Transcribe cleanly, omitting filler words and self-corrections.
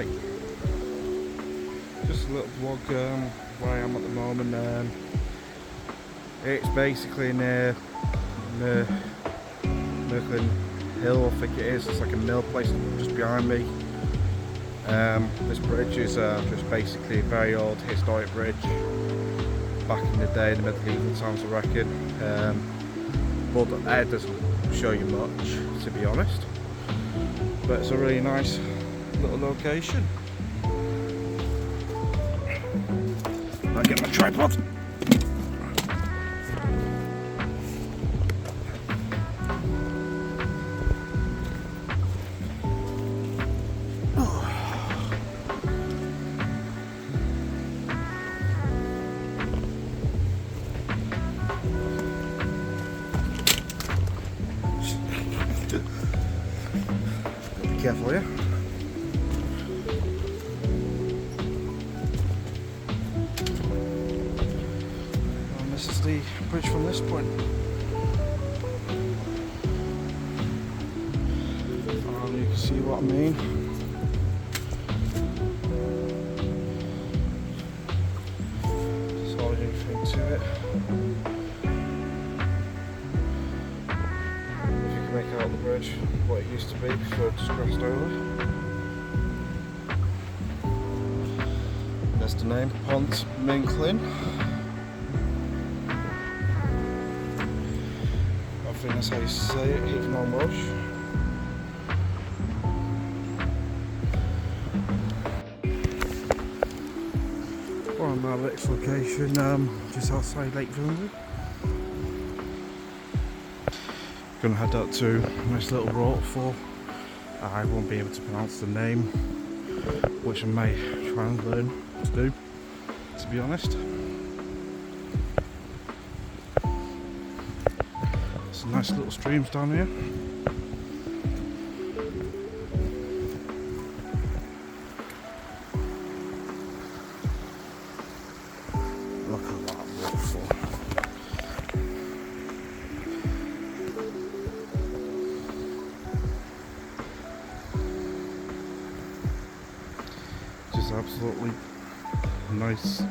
today. Just a little vlog where I am at the moment. It's basically near Merklin Hill, I think it is. It's like a mill place just behind me. This bridge is just basically a very old historic bridge back in the day, in the medieval times, I reckon. But the air doesn't show you much, to be honest. But it's a really nice little location. I'll get my tripod. Be careful here. And this is the bridge from this point. And you can see what I mean. There's hardly anything to it. Make out the bridge what it used to be before it just crossed over. There's the name, Pont Merklin. I think that's how you say it, even on Welsh. We're on our next location, just outside Lake Vunga. Gonna head out to a nice little waterfall. I won't be able to pronounce the name, which I may try and learn to do, to be honest. Some nice little streams down here. Look at that waterfall. Just absolutely nice.